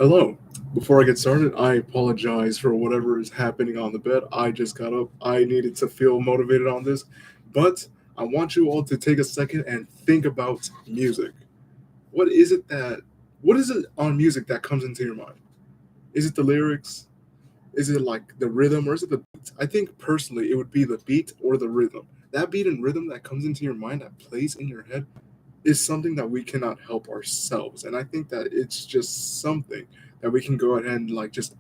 Hello. Before I get started, I apologize for whatever is happening on the bed. I just got up. I needed to feel motivated on this. But I want you all to take a second and think about music. What is it that what is it on music that comes into your mind? Is it the lyrics? Is it like the rhythm or is it the beat? I think personally it would be the beat or the rhythm. That beat and rhythm that comes into your mind that plays in your head is something that we cannot help ourselves. And I think that it's just something that we can go ahead and like just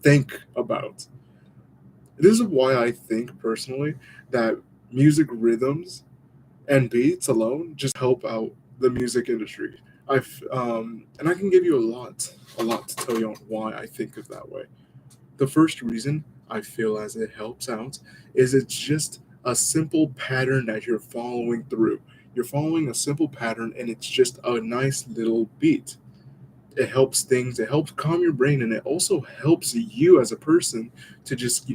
think about. This is why I think personally that music rhythms and beats alone just help out the music industry. And I can give you a lot to tell you on why I think of that way. The first reason I feel as it helps out is it's just a simple pattern that you're following through. You're following a simple pattern and it's just a nice little beat. It helps things, it helps calm your brain, and it also helps you as a person to just,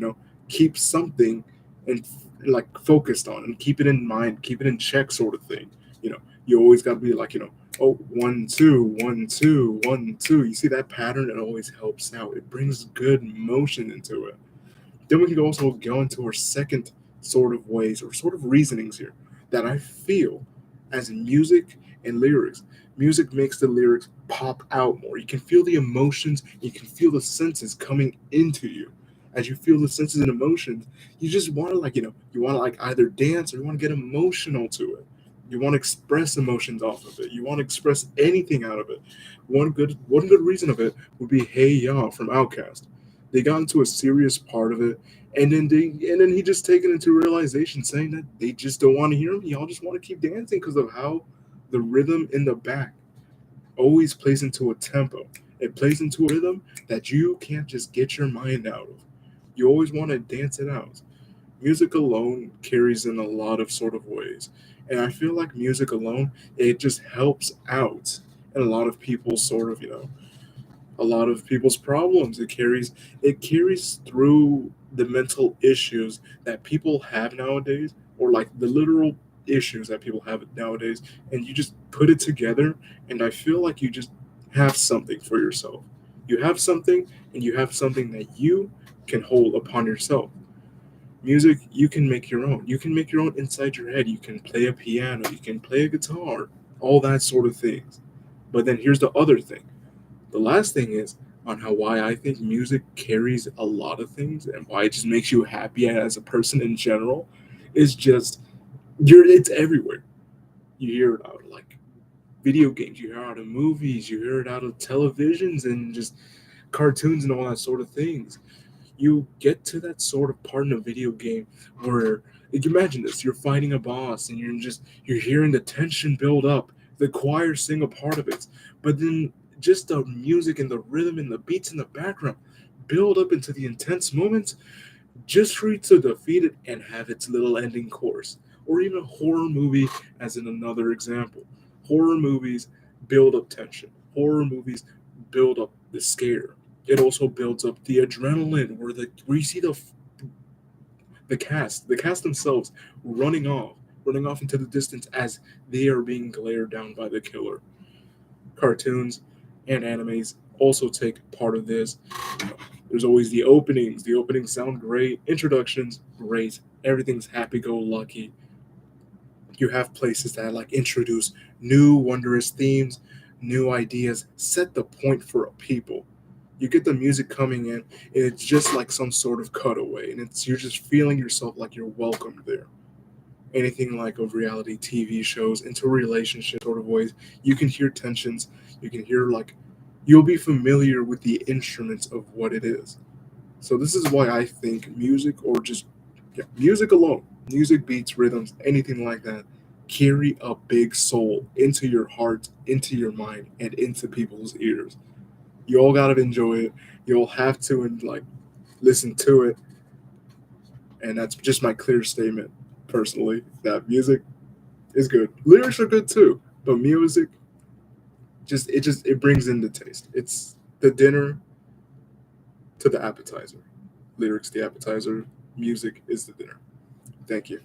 keep something and like focused on and keep it in mind, keep it in check, sort of thing. You always got to be like, oh, 1 2 1 2 1 2. You see that pattern? It always helps out. It brings good motion into it. Then we can also go into our second sort of ways or sort of reasonings here that I feel as music and lyrics. Music makes the lyrics pop out more. You can feel the emotions, you can feel the senses coming into you. As you feel the senses and emotions, you just want to you want to like either dance or you want to get emotional to it. You want to express emotions off of it. You want to express anything out of it. One good reason of it would be Hey Ya from Outkast. They got into a serious part of it, and then he just taken into realization, saying that they just don't want to hear him. Y'all just want to keep dancing because of how the rhythm in the back always plays into a tempo. It plays into a rhythm that you can't just get your mind out of. You always want to dance it out. Music alone carries in a lot of sort of ways, and I feel like music alone it just helps out in a lot of people's sort of a lot of people's problems. It carries through the mental issues that people have nowadays, or like the literal issues that people have nowadays, and you just put it together, and I feel like you just have something for yourself. You have something, and you have something that you can hold upon yourself. Music, you can make your own. You can make your own inside your head. You can play a piano, you can play a guitar, all that sort of things. But then here's the other thing. The last thing is on how why I think music carries a lot of things and why it just makes you happy as a person in general is just it's everywhere. You hear it out of like video games, you hear it out of movies, you hear it out of televisions and just cartoons and all that sort of things. You get to that sort of part in a video game where like, imagine this, you're fighting a boss and you're hearing the tension build up, the choir sing a part of it, but then just the music and the rhythm and the beats in the background build up into the intense moments just for you to defeat it and have its little ending course. Or even a horror movie, as in another example. Horror movies build up tension. Horror movies build up the scare. It also builds up the adrenaline, where you see the cast themselves running off into the distance as they are being glared down by the killer. Cartoons and animes also take part of this. There's always the openings. The openings sound great. Introductions, great. Everything's happy go lucky. You have places that like introduce new wondrous themes, new ideas, set the point for people. You get the music coming in, and it's just like some sort of cutaway, and it's you're just feeling yourself like you're welcomed there. Anything like of reality TV shows into relationship sort of ways, you can hear tensions. You can hear like you'll be familiar with the instruments of what it is. So this is why I think music or just music alone, music beats, rhythms, anything like that, carry a big soul into your heart, into your mind, and into people's ears. You all gotta enjoy it. You'll have to and like listen to it, and that's just my clear statement personally that music is good. Lyrics are good too, but music it brings in the taste. It's the dinner to the appetizer. Lyrics the appetizer, music is the dinner. Thank you.